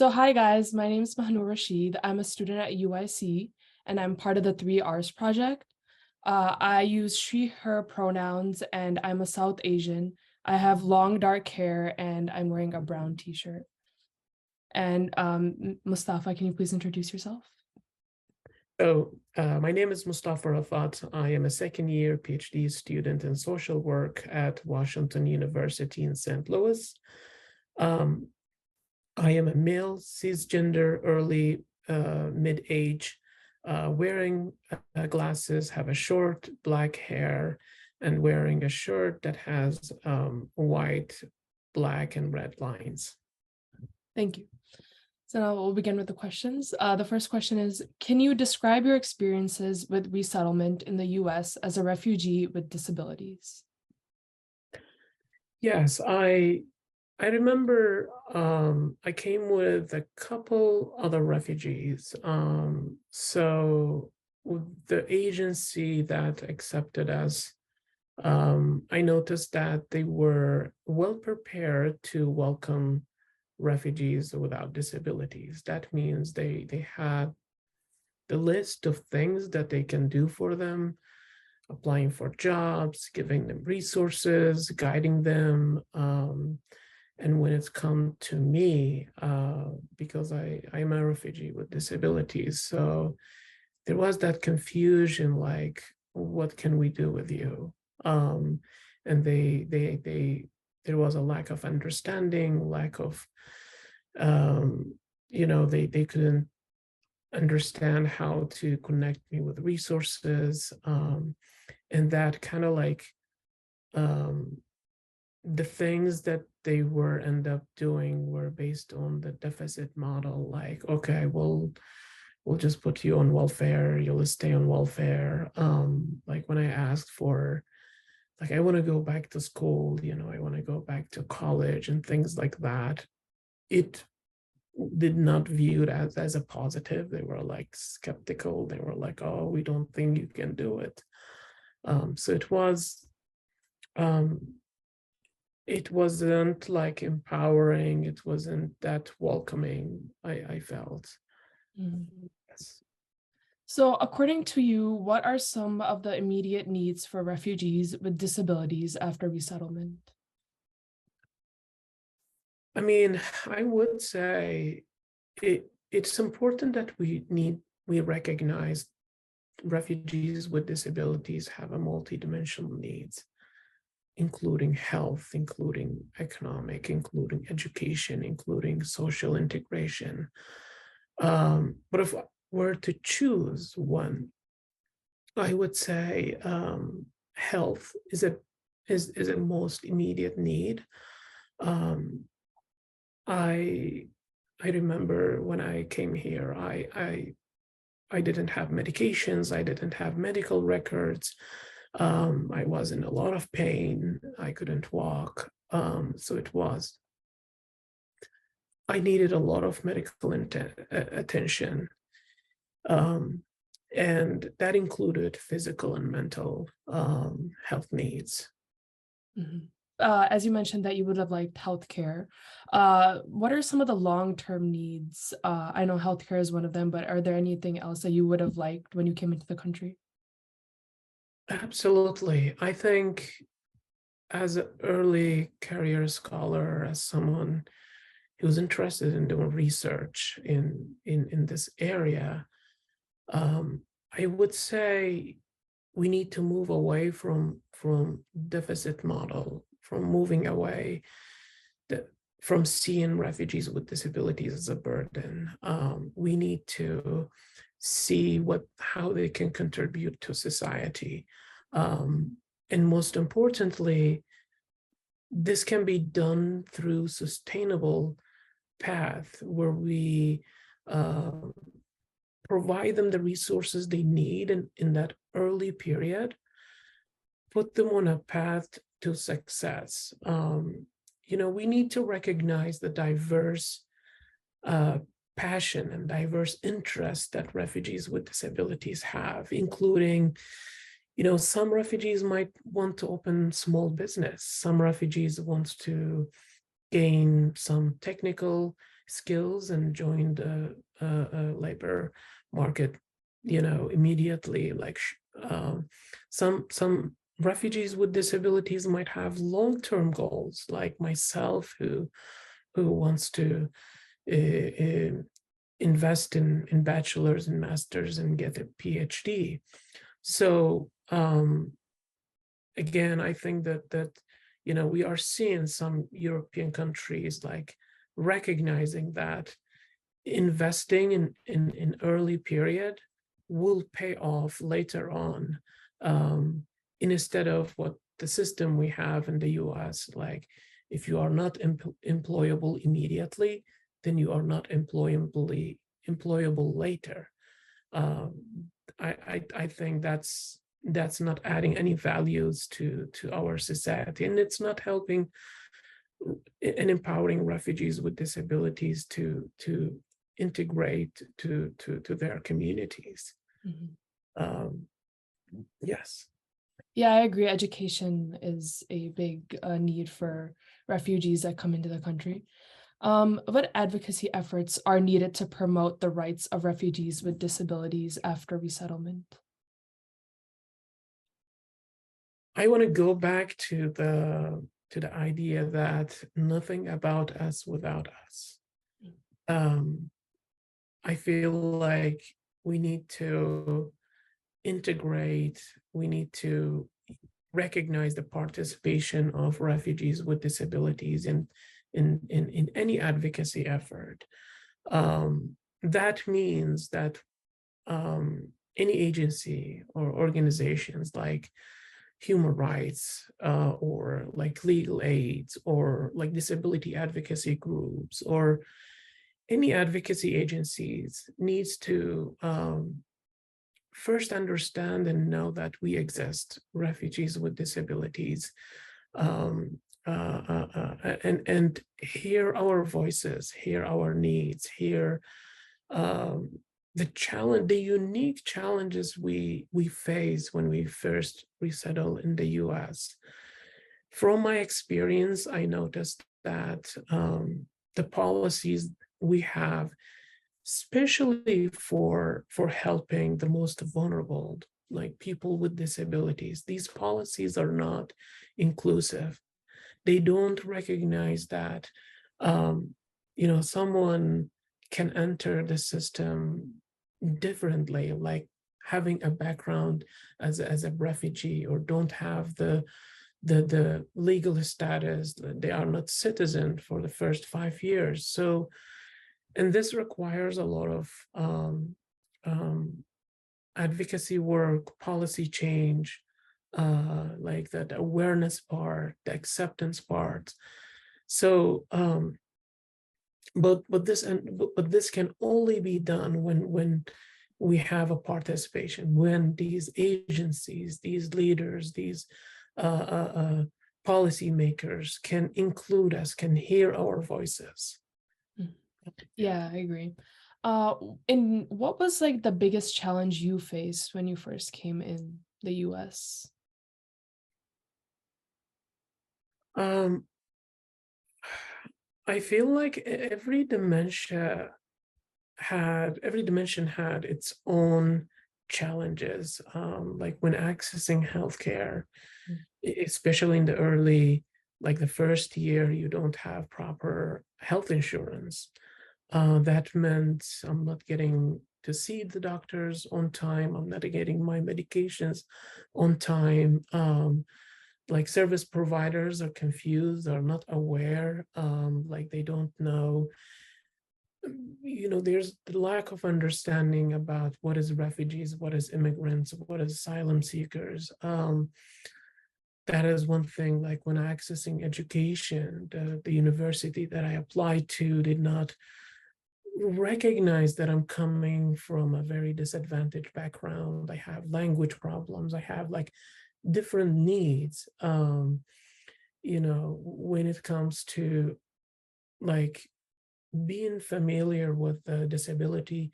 So hi guys, my name is Mahanur Rashid. I'm a student at UIC and I'm part of the 3Rs project. I use she, her pronouns and I'm a South Asian. I have long dark hair and I'm wearing a brown t-shirt. And Mustafa, can you please introduce yourself? My name is Mustafa Rfat. I am a second-year PhD student in social work at Washington University in St. Louis. I am a male, cisgender, early mid-age, wearing glasses, have a short black hair, and wearing a shirt that has white, black, and red lines. Thank you. So now we'll begin with the questions. The first question is, can you describe your experiences with resettlement in the US as a refugee with disabilities? Yes, I remember I came with a couple other refugees. So the agency that accepted us, I noticed that they were well prepared to welcome refugees without disabilities. That means they had the list of things that they can do for them, applying for jobs, giving them resources, guiding them. And when it's come to me, because I'm a refugee with disabilities, so there was that confusion, like, what can we do with you? And there was a lack of understanding, lack of, they couldn't understand how to connect me with resources. And that kind of like, the things that they were end up doing were based on the deficit model, like, okay, we'll just put you on welfare, you'll stay on welfare. Like when I asked for, like, I want to go back to school, I want to go back to college and things like that, it did not view it as a positive. They were like skeptical. They were like, oh, we don't think you can do it. So it wasn't like empowering. It wasn't that welcoming, I felt. Mhm. Yes. So according to you, what are some of the immediate needs for refugees with disabilities after resettlement? I mean, I would say it's important that we recognize refugees with disabilities have a multidimensional needs, including health, including economic, including education, including social integration. But if I were to choose one, I would say health is a most immediate need. Um, I I remember when I came here, I didn't have medications, I didn't have medical records. I was in a lot of pain. I couldn't walk. So I needed a lot of medical attention. Um, and that included physical and mental health needs. Mhm. As you mentioned that you would have liked healthcare, what are some of the long-term needs? I know healthcare is one of them, but are there anything else that you would have liked when you came into the country? Absolutely. I think as an early career scholar, as someone who's interested in doing research in this area, I would say we need to move away from deficit model, from moving away from seeing refugees with disabilities as a burden. We need to see how they can contribute to society. And most importantly, this can be done through sustainable path where we provide them the resources they need in that early period, put them on a path to success. We need to recognize the diverse passion and diverse interests that refugees with disabilities have, including, some refugees might want to open small business. Some refugees want to gain some technical skills and join the labor market, immediately. Like some refugees with disabilities might have long-term goals, like myself, who wants to invest in bachelor's and master's and get a PhD. So again, I think that we are seeing some European countries like recognizing that investing in early period will pay off later on, instead of what the system we have in the US, like if you are not employable immediately, then you are not employable later. I think that's not adding any values to our society, and it's not helping and empowering refugees with disabilities to integrate to their communities. Mhm. Yes. Yeah, I agree. Education is a big need for refugees that come into the country. What advocacy efforts are needed to promote the rights of refugees with disabilities after resettlement? I want to go back to the idea that nothing about us without us. Um, I feel like we need to integrate, we need to recognize the participation of refugees with disabilities in any advocacy effort. That means that any agency or organizations like human rights, or like legal aids, or like disability advocacy groups, or any advocacy agencies needs to first understand and know that we exist, refugees with disabilities, um, and hear our voices, hear our needs, hear um, the unique challenges we face when we first resettle in the U.S. From my experience, I noticed that the policies we have, especially for helping the most vulnerable, like people with disabilities, these policies are not inclusive. They don't recognize that someone can enter the system differently, like having a background as a refugee, or don't have the legal status, they are not citizen for the first 5 years. So, and this requires a lot of um, advocacy work, policy change, like that awareness part, the acceptance part. So, but this can only be done when we have a participation, when these agencies, these leaders, these policymakers can include us, can hear our voices. Mm. Yeah. Yeah, I agree. Uh, and what was like the biggest challenge you faced when you first came in the US? Um, I feel like every dimension had its own challenges. Like when accessing healthcare, Mm. especially in the early, like the first year, you don't have proper health insurance. That meant I'm not getting to see the doctors on time. I'm not getting my medications on time. Like service providers are confused, are not aware, like they don't know. There's the lack of understanding about what is refugees, what is immigrants, what is asylum seekers. That is one thing. Like when accessing education, the university that I applied to did not recognize that I'm coming from a very disadvantaged background. I have language problems. I have like different needs. When it comes to like being familiar with the disability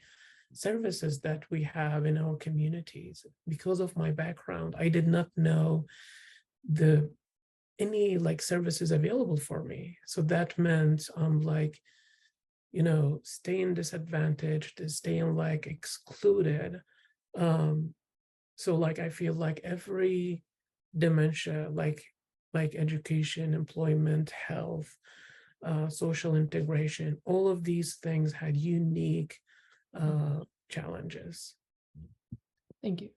services that we have in our communities. Because of my background, I did not know the any like services available for me. So that meant like staying disadvantaged, staying like excluded. Um, so like I feel like every dementia, like education, employment, health, social integration, all of these things had unique challenges. Thank you.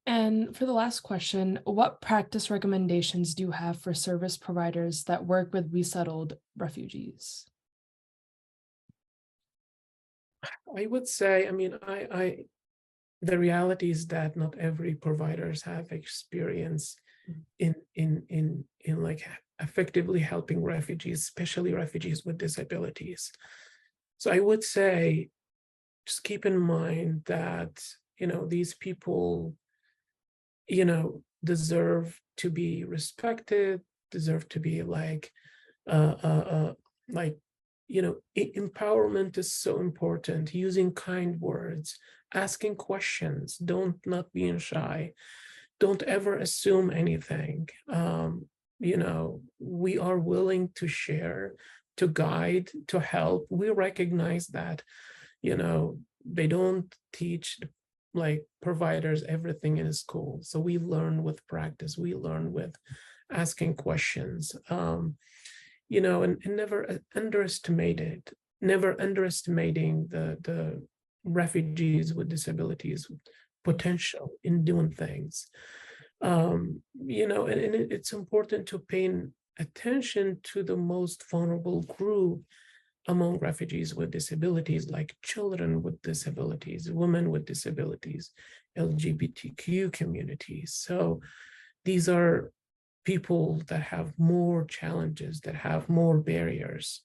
And for the last question, what practice recommendations do you have for service providers that work with resettled refugees? I would say, I mean, I the reality is that not every providers have experience in like effectively helping refugees, especially refugees with disabilities. So I would say just keep in mind that these people deserve to be respected, deserve to be like empowerment is so important. Using kind words, asking questions, don't not being shy, don't ever assume anything. We are willing to share, to guide, to help. We recognize that they don't teach like providers everything in school, so we learn with practice, we learn with asking questions. And never underestimating the refugees with disabilities potential in doing things. And it's important to pay attention to the most vulnerable group among refugees with disabilities, like children with disabilities, women with disabilities, LGBTQ communities. So these are people that have more challenges, that have more barriers.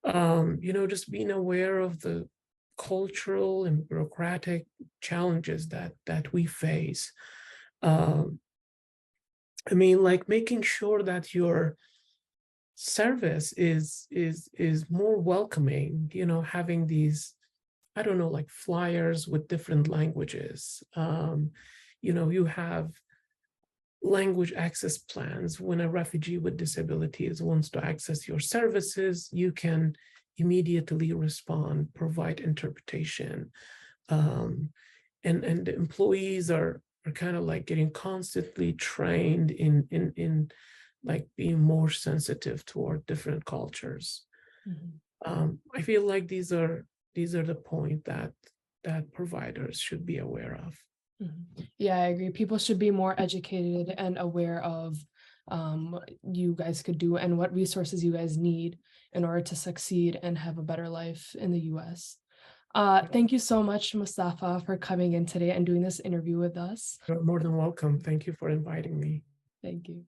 Just being aware of the cultural and bureaucratic challenges that we face. I mean, like making sure that your service is more welcoming, having these, I don't know, like flyers with different languages. You have language access plans. When a refugee with disabilities wants to access your services, you can immediately respond, provide interpretation. And the employees are kind of like getting constantly trained in like being more sensitive toward different cultures. I feel like these are the point that providers should be aware of. Yeah, I agree. People should be more educated and aware of what you guys could do and what resources you guys need in order to succeed and have a better life in the US. Thank you so much, Mustafa, for coming in today and doing this interview with us. You're more than welcome. Thank you for inviting me. Thank you.